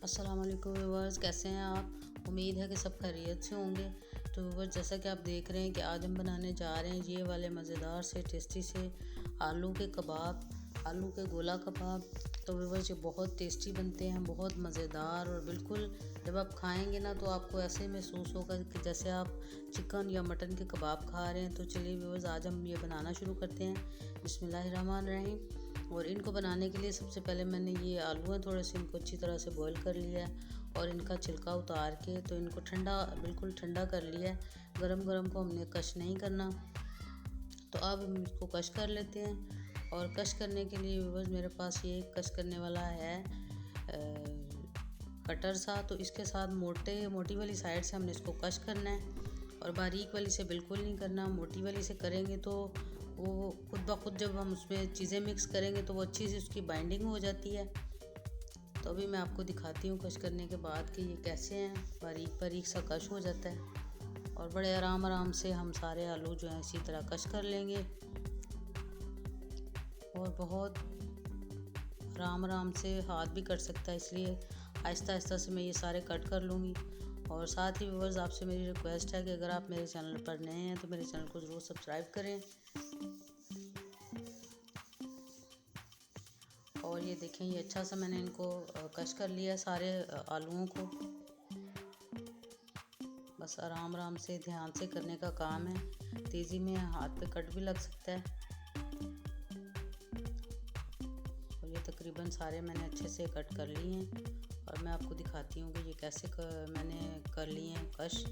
अस्सलाम वालेकुम व्यूअर्स, कैसे हैं आप। उम्मीद है कि सब खैरियत से होंगे। तो व्यूअर्स, जैसा कि आप देख रहे हैं कि आज हम बनाने जा रहे हैं ये वाले मज़ेदार से टेस्टी से आलू के कबाब, आलू के गोला कबाब। तो व्यूअर्स, ये बहुत टेस्टी बनते हैं, बहुत मज़ेदार, और बिल्कुल जब आप खाएंगे ना तो आपको ऐसे महसूस होगा कि जैसे आप चिकन या मटन के कबाब खा रहे हैं। तो चलिए व्यूअर्स, आज हम ये बनाना शुरू करते हैं। बिस्मिल्लाहिर्रहमानिर्रहीम। और इनको बनाने के लिए सबसे पहले मैंने ये आलू हैं थोड़े से, इनको अच्छी तरह से बॉईल कर लिया है और इनका छिलका उतार के तो इनको बिल्कुल ठंडा कर लिया है। गरम गरम को हमने कश नहीं करना। तो अब हम इसको कश कर लेते हैं। और कश करने के लिए व्यूअर्स, मेरे पास ये कश करने वाला है कटर सा। तो इसके साथ मोटी वाली साइड से हमने इसको कश करना है और बारीक वाली से बिल्कुल नहीं करना। मोटी वाली से करेंगे तो वो खुद ब खुद जब हम उसमें चीज़ें मिक्स करेंगे तो वो अच्छी सी उसकी बाइंडिंग हो जाती है। तो अभी मैं आपको दिखाती हूँ कश करने के बाद कि ये कैसे हैं, बारीक बारीक सा कश हो जाता है। और बड़े आराम से हम सारे आलू जो हैं इसी तरह कश कर लेंगे और बहुत आराम से हाथ भी कट सकता है, इसलिए आहिस्ता आहिस्ता से मैं ये सारे कट कर लूँगी। और साथ ही व्यूअर्स, आपसे मेरी रिक्वेस्ट है कि अगर आप मेरे चैनल पर नए हैं तो मेरे चैनल को ज़रूर सब्सक्राइब करें। और ये देखें, ये अच्छा सा मैंने इनको कश कर लिया है सारे आलूओं को। बस आराम से ध्यान से करने का काम है, तेज़ी में हाथ पे कट भी लग सकता है। और ये तकरीबन सारे मैंने अच्छे से कट कर लिए हैं और मैं आपको दिखाती हूँ कि ये कैसे मैंने कर लिए हैं कश।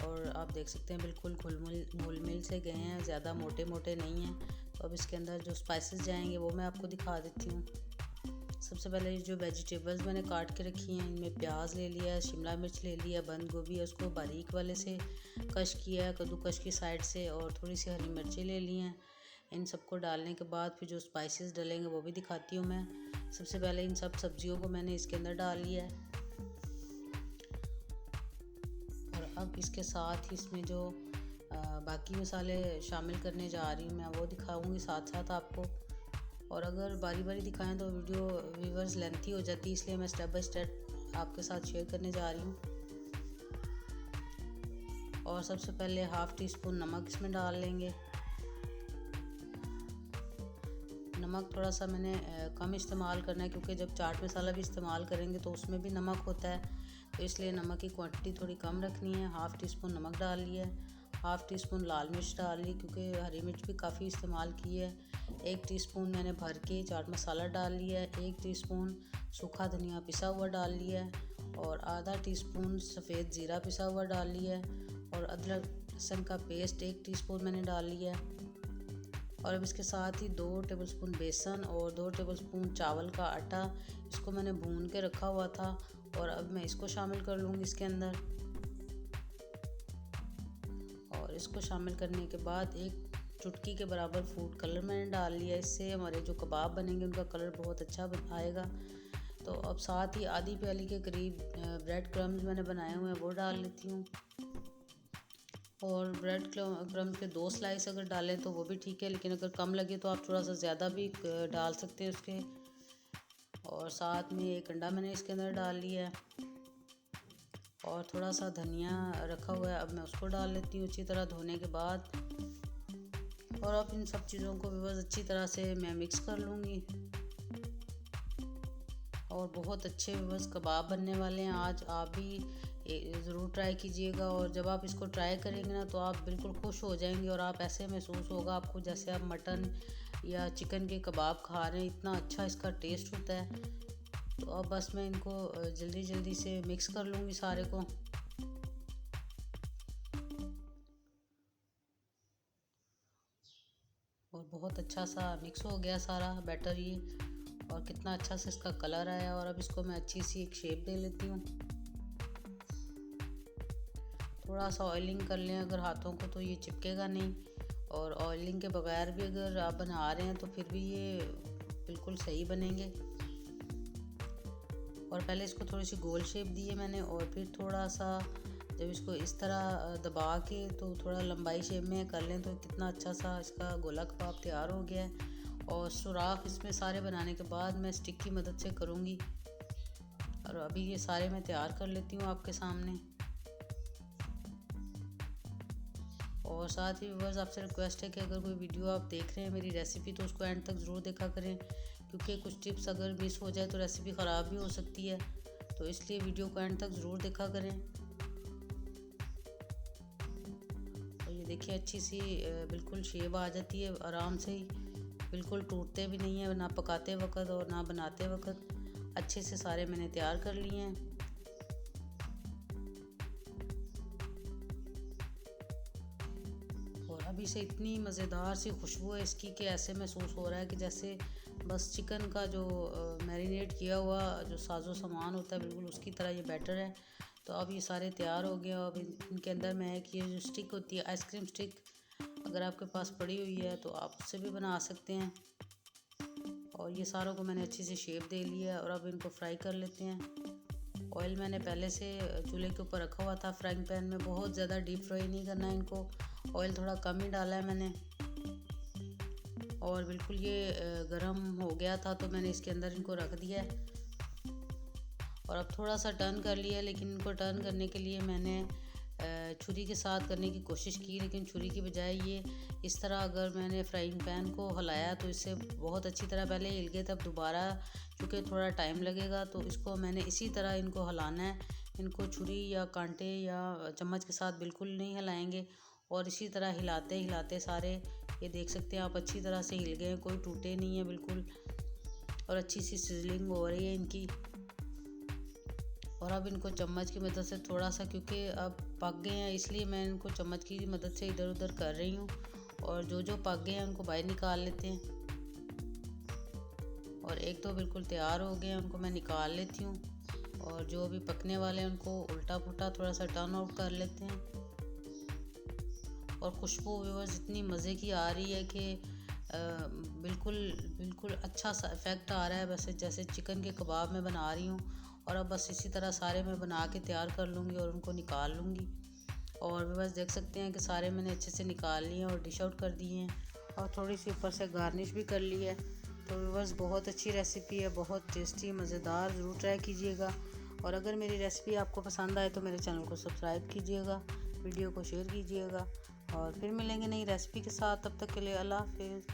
और आप देख सकते हैं बिल्कुल घुल मिल से गए हैं, ज़्यादा मोटे नहीं हैं। तो अब इसके अंदर जो स्पाइसेस जाएंगे वो मैं आपको दिखा देती हूँ। सबसे पहले जो वेजिटेबल्स मैंने काट के रखी हैं, इनमें प्याज ले लिया है, शिमला मिर्च ले लिया, बंद गोभी है, उसको बारीक वाले से कश किया है कद्दूकश की साइड से, और थोड़ी सी हरी मिर्ची ले ली हैं। इन सबको डालने के बाद फिर जो स्पाइसेस डलेंगे वो भी दिखाती हूँ मैं। सबसे पहले इन सब सब्जियों को मैंने इसके अंदर डाल लिया है और अब इसके साथ ही इसमें जो बाकी मसाले शामिल करने जा रही हूँ मैं वो दिखाऊंगी साथ आपको। और अगर बारी दिखाएं तो वीडियो व्यूअर्स लेंथी हो जाती है, इसलिए मैं स्टेप बाय स्टेप आपके साथ शेयर करने जा रही हूँ। और सबसे पहले हाफ़ टी स्पून नमक इसमें डाल लेंगे। नमक थोड़ा सा मैंने कम इस्तेमाल करना है, क्योंकि जब चाट मसाला भी इस्तेमाल करेंगे तो उसमें भी नमक होता है, तो इसलिए नमक की क्वांटिटी थोड़ी कम रखनी है। हाफ़ टी स्पून नमक डाल लिया है, हाफ़ टी स्पून लाल मिर्च डाल ली, क्योंकि हरी मिर्च भी काफ़ी इस्तेमाल की है। 1 टीस्पून मैंने भर के चाट मसाला डाल लिया है, 1 टीस्पून सूखा धनिया पिसा हुआ डाल लिया है, और आधा टीस्पून सफ़ेद ज़ीरा पिसा हुआ डाल लिया है, और अदरक लहसुन का पेस्ट 1 टीस्पून मैंने डाल लिया है। और अब इसके साथ ही 2 टेबलस्पून बेसन और 2 टेबलस्पून चावल का आटा, इसको मैंने भून के रखा हुआ था और अब मैं इसको शामिल कर लूँगी इसके अंदर। और इसको शामिल करने के बाद 1 चुटकी के बराबर फूड कलर मैंने डाल लिया। इससे हमारे जो कबाब बनेंगे उनका कलर बहुत अच्छा आएगा। तो अब साथ ही आधी प्याली के करीब ब्रेड क्रम्स मैंने बनाए हुए हैं वो डाल लेती हूँ। और ब्रेड क्रम्स के 2 स्लाइस अगर डालें तो वो भी ठीक है, लेकिन अगर कम लगे तो आप थोड़ा सा ज़्यादा भी डाल सकते हैं उसके। और साथ में 1 अंडा मैंने इसके अंदर डाल लिया है और थोड़ा सा धनिया रखा हुआ है, अब मैं उसको डाल लेती हूँ अच्छी तरह धोने के बाद। और अब इन सब चीज़ों को बस अच्छी तरह से मैं मिक्स कर लूँगी। और बहुत अच्छे बस कबाब बनने वाले हैं आज, आप भी ज़रूर ट्राई कीजिएगा। और जब आप इसको ट्राई करेंगे ना तो आप बिल्कुल खुश हो जाएंगे और आप ऐसे महसूस होगा आपको जैसे आप मटन या चिकन के कबाब खा रहे हैं, इतना अच्छा इसका टेस्ट होता है। तो अब बस मैं इनको जल्दी से मिक्स कर लूँगी सारे को। और बहुत अच्छा सा मिक्स हो गया सारा बैटर ये, और कितना अच्छा सा इसका कलर आया। और अब इसको मैं अच्छी सी एक शेप दे लेती हूँ। थोड़ा सा ऑयलिंग कर लें अगर हाथों को तो ये चिपकेगा नहीं, और ऑयलिंग के बगैर भी अगर आप बना रहे हैं तो फिर भी ये बिल्कुल सही बनेंगे। और पहले इसको थोड़ी सी गोल शेप दी है मैंने, और फिर थोड़ा सा जब इसको इस तरह दबा के तो थोड़ा लंबाई शेप में कर लें तो कितना अच्छा सा इसका गोला कबाब तैयार हो गया है। और सुराख इसमें सारे बनाने के बाद मैं स्टिक की मदद से करूँगी। और अभी ये सारे मैं तैयार कर लेती हूँ आपके सामने। और साथ ही व्यूअर्स आपसे रिक्वेस्ट है कि अगर कोई वीडियो आप देख रहे हैं मेरी रेसिपी तो उसको एंड तक ज़रूर देखा करें, क्योंकि कुछ टिप्स अगर मिस हो जाए तो रेसिपी ख़राब भी हो सकती है, तो इसलिए वीडियो को एंड तक ज़रूर देखा करें। और ये देखिए अच्छी सी बिल्कुल शेप आ जाती है आराम से ही, बिल्कुल टूटते भी नहीं है ना पकाते वक्त और ना बनाते वक्त। अच्छे से सारे मैंने तैयार कर लिए हैं। और अभी से इतनी मज़ेदार सी खुशबू है इसकी कि ऐसे महसूस हो रहा है कि जैसे बस चिकन का जो मैरिनेट किया हुआ जो साजो सामान होता है बिल्कुल उसकी तरह ये बैटर है। तो अब ये सारे तैयार हो गए। अब इनके अंदर मैं एक ये जो स्टिक होती है आइसक्रीम स्टिक, अगर आपके पास पड़ी हुई है तो आप उससे भी बना सकते हैं। और ये सारों को मैंने अच्छी सी शेप दे लिया है और अब इनको फ्राई कर लेते हैं। ऑयल मैंने पहले से चूल्हे के ऊपर रखा हुआ था फ्राइंग पैन में, बहुत ज़्यादा डीप फ्राई नहीं करना है इनको, ऑयल थोड़ा कम ही डाला है मैंने। और बिल्कुल ये गरम हो गया था तो मैंने इसके अंदर इनको रख दिया है। और अब थोड़ा सा टर्न कर लिया, लेकिन इनको टर्न करने के लिए मैंने छुरी के साथ करने की कोशिश की, लेकिन छुरी की बजाय ये इस तरह अगर मैंने फ्राइंग पैन को हिलाया तो इससे बहुत अच्छी तरह पहले हिल गए, तब दोबारा चूँकि थोड़ा टाइम लगेगा तो इसको मैंने इसी तरह इनको हिलाना है। इनको छुरी या कांटे या चम्मच के साथ बिल्कुल नहीं हिलाएंगे। और इसी तरह हिलाते हिलाते सारे ये देख सकते हैं आप अच्छी तरह से हिल गए हैं, कोई टूटे नहीं है बिल्कुल। और अच्छी सी सिजलिंग हो रही है इनकी। और अब इनको चम्मच की मदद से थोड़ा सा, क्योंकि अब पक गए हैं इसलिए मैं इनको चम्मच की मदद से इधर उधर कर रही हूँ। और जो पक गए हैं उनको बाहर निकाल लेते हैं। और एक दो बिल्कुल तैयार हो गए हैं उनको मैं निकाल लेती हूँ। और जो अभी पकने वाले हैं उनको उल्टा पुल्टा थोड़ा सा टर्न आउट कर लेते हैं। और खुशबू व्यूअर्स इतनी मज़े की आ रही है कि बिल्कुल बिल्कुल अच्छा सा इफ़ेक्ट आ रहा है, वैसे जैसे चिकन के कबाब मैं बना रही हूँ। और अब बस इसी तरह सारे मैं बना के तैयार कर लूँगी और उनको निकाल लूँगी। और भी बस देख सकते हैं कि सारे मैंने अच्छे से निकाल लिए और डिश आउट कर दिए हैं और थोड़ी सी ऊपर से गार्निश भी कर ली है। तो बस बहुत अच्छी रेसिपी है, बहुत टेस्टी मज़ेदार, ज़रूर ट्राई कीजिएगा। और अगर मेरी रेसिपी आपको पसंद आए तो मेरे चैनल को सब्सक्राइब कीजिएगा, वीडियो को शेयर कीजिएगा। और फिर मिलेंगे नई रेसिपी के साथ, तब तक के लिए अल्लाह हाफ़िज़।